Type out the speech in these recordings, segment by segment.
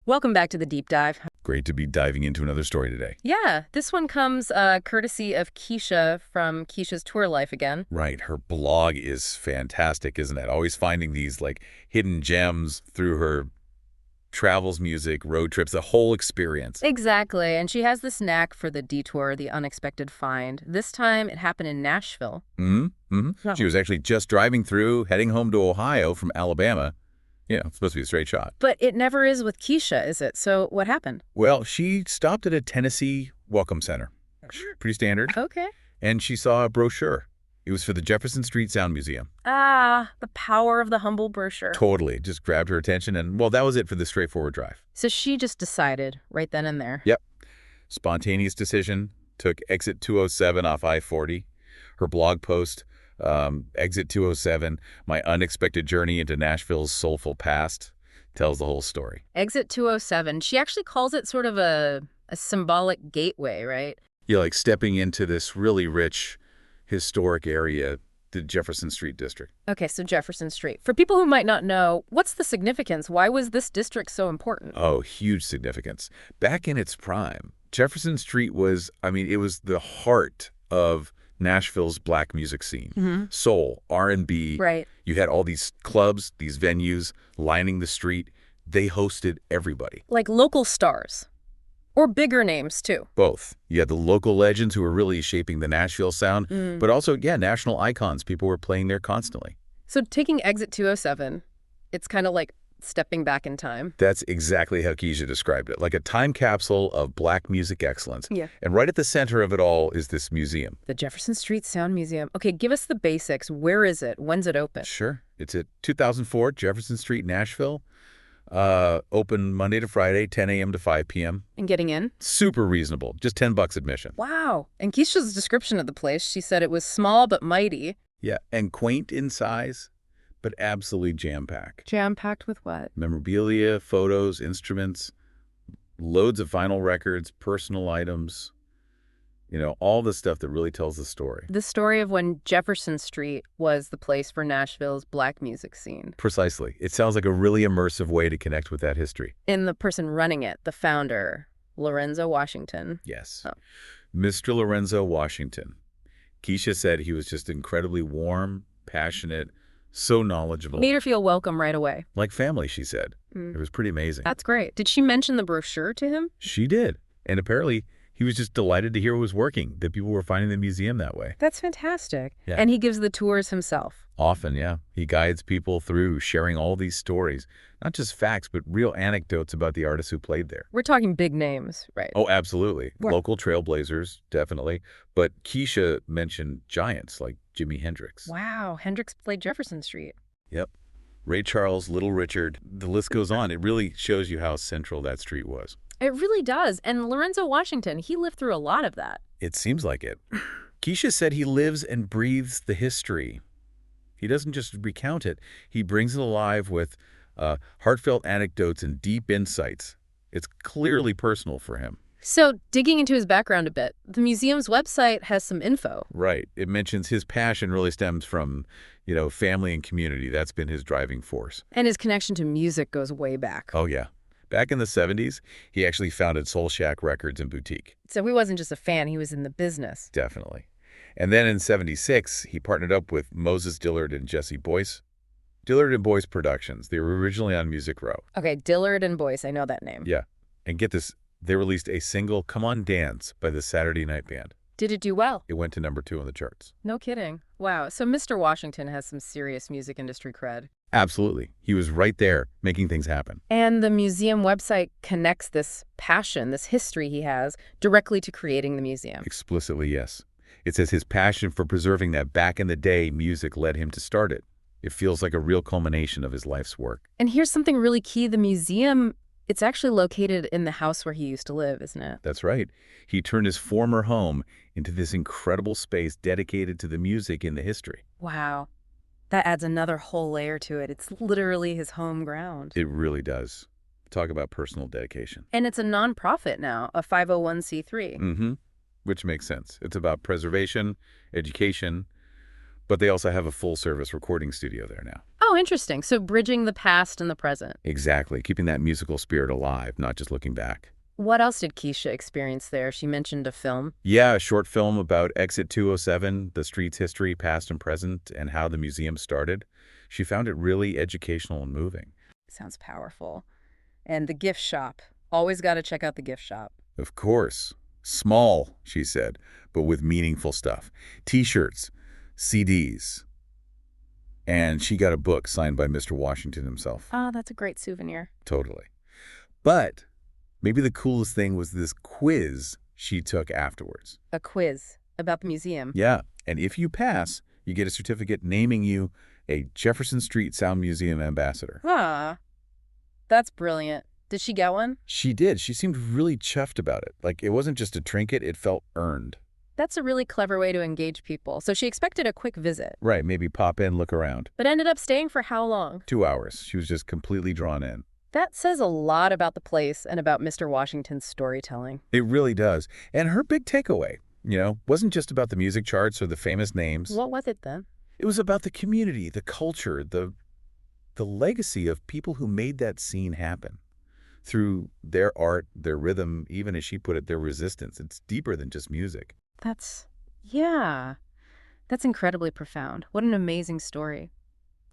Welcome back to the deep dive. Great to be diving into another story today. Yeah, this one comes courtesy of Kecia from Kecia's Tour Life again. Right. Her blog is fantastic, isn't it? Always finding these hidden gems through her travels, music, road trips, the whole experience. Exactly, and she has this knack for the detour, the unexpected find. This time it happened in Nashville. Oh. She was actually just driving through, heading home to Ohio from Alabama. It's supposed to be a straight shot. But it never is with Kecia, is it? So what happened? Well, she stopped at a Tennessee welcome center. Pretty standard. Okay. And she saw a brochure. It was for the Jefferson Street Sound Museum. Ah, the power of the humble brochure. Totally. Just grabbed her attention, and, well, that was it for the straightforward drive. So she just decided right then and there. Yep. Spontaneous decision. Took exit 207 off I-40. Her blog post, exit 207, my unexpected journey into Nashville's soulful past, tells the whole story. Exit 207. She actually calls it sort of a symbolic gateway, right? You're like stepping into this really rich, historic area, the Jefferson Street district. Okay, so Jefferson Street. For people who might not know, what's the significance? Why was this district so important? Oh, huge significance. Back in its prime, Jefferson Street was, it was the heart of Nashville's black music scene. Soul, R&B. Right. You had all these clubs, these venues lining the street. They hosted everybody. Like local stars. Or bigger names, too. Both. You had the local legends who were really shaping the Nashville sound, but also, national icons. People were playing there constantly. So taking exit 207, it's kind of like stepping back in time. That's exactly how Kecia described it, like a time capsule of black music excellence. Yeah. And right at the center of it all is this museum. The Jefferson Street Sound Museum. Okay, give us the basics. Where is it? When's it open? Sure. It's at 2004 Jefferson Street, Nashville. Open Monday to Friday, 10 a.m. to 5 p.m. And getting in? Super reasonable. Just $10 admission. Wow. And Kecia's description of the place, she said it was small but mighty. Yeah, and quaint in size, but absolutely jam-packed. Jam-packed with what? Memorabilia, photos, instruments, loads of vinyl records, personal items, all the stuff that really tells the story. The story of when Jefferson Street was the place for Nashville's black music scene. Precisely. It sounds like a really immersive way to connect with that history. And the person running it, the founder, Lorenzo Washington. Yes. Oh. Mr. Lorenzo Washington. Kecia said he was just incredibly warm, passionate, so knowledgeable. Made her feel welcome right away. Like family, she said. It was pretty amazing. That's great. Did she mention the brochure to him? She did. And apparently, he was just delighted to hear it was working, that people were finding the museum that way. That's fantastic. Yeah. And he gives the tours himself. Often, yeah. He guides people through sharing all these stories. Not just facts, but real anecdotes about the artists who played there. We're talking big names, right? Oh, absolutely. Right. Local trailblazers, definitely. But Kecia mentioned giants like Jimi Hendrix. Wow, Hendrix played Jefferson Street. Yep. Ray Charles, Little Richard. The list goes on. It really shows you how central that street was. It really does. And Lorenzo Washington, he lived through a lot of that. It seems like it. Kecia said he lives and breathes the history. He doesn't just recount it. He brings it alive with heartfelt anecdotes and deep insights. It's clearly personal for him. So, digging into his background a bit, the museum's website has some info. Right. It mentions his passion really stems from, family and community. That's been his driving force. And his connection to music goes way back. Oh, yeah. Back in the 70s, he actually founded Soul Shack Records and Boutique. So he wasn't just a fan, he was in the business. Definitely. And then in 76, he partnered up with Moses Dillard and Jesse Boyce. Dillard and Boyce Productions. They were originally on Music Row. Okay, Dillard and Boyce, I know that name. Yeah. And get this, they released a single, Come On Dance, by the Saturday Night Band. Did it do well? It went to #2 on the charts. No kidding. Wow, so Mr. Washington has some serious music industry cred. Absolutely. He was right there making things happen. And the museum website connects this passion, this history he has, directly to creating the museum. Explicitly, yes. It says his passion for preserving that back in the day music led him to start it. It feels like a real culmination of his life's work. And here's something really key. The museum, it's actually located in the house where he used to live, isn't it? That's right. He turned his former home into this incredible space dedicated to the music and the history. Wow. That adds another whole layer to it. It's literally his home ground. It really does. Talk about personal dedication. And it's a nonprofit now, a 501c3. Which makes sense. It's about preservation, education, but they also have a full-service recording studio there now. Oh, interesting. So bridging the past and the present. Exactly, keeping that musical spirit alive, not just looking back. What else did Kecia experience there? She mentioned a film. Yeah, a short film about Exit 207, the street's history, past and present, and how the museum started. She found it really educational and moving. Sounds powerful. And the gift shop. Always got to check out the gift shop. Of course. Small, she said, but with meaningful stuff. T-shirts, CDs. And she got a book signed by Mr. Washington himself. Ah, that's a great souvenir. Totally. But maybe the coolest thing was this quiz she took afterwards. A quiz about the museum. Yeah, and if you pass, you get a certificate naming you a Jefferson Street Sound Museum ambassador. Ah, that's brilliant. Did she get one? She did. She seemed really chuffed about it. Like, it wasn't just a trinket, it felt earned. That's a really clever way to engage people. So she expected a quick visit. Right, maybe pop in, look around. But ended up staying for how long? 2 hours. She was just completely drawn in. That says a lot about the place and about Mr. Washington's storytelling. It really does. And her big takeaway, wasn't just about the music charts or the famous names. What was it then? It was about the community, the culture, the legacy of people who made that scene happen. Through their art, their rhythm, even as she put it, their resistance. It's deeper than just music. Yeah, that's incredibly profound. What an amazing story.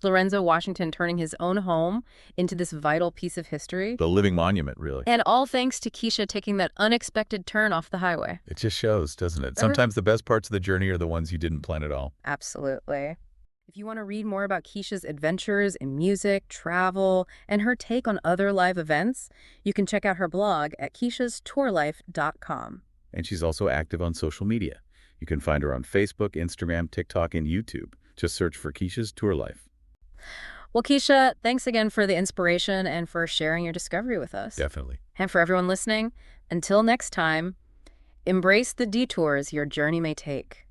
Lorenzo Washington turning his own home into this vital piece of history. The living monument, really. And all thanks to Kecia taking that unexpected turn off the highway. It just shows, doesn't it? Sometimes the best parts of the journey are the ones you didn't plan at all. Absolutely. If you want to read more about Kecia's adventures in music, travel, and her take on other live events, you can check out her blog at keciastourlife.com. And she's also active on social media. You can find her on Facebook, Instagram, TikTok, and YouTube. Just search for Kecia's Tour Life. Well, Kecia, thanks again for the inspiration and for sharing your discovery with us. Definitely. And for everyone listening, until next time, embrace the detours your journey may take.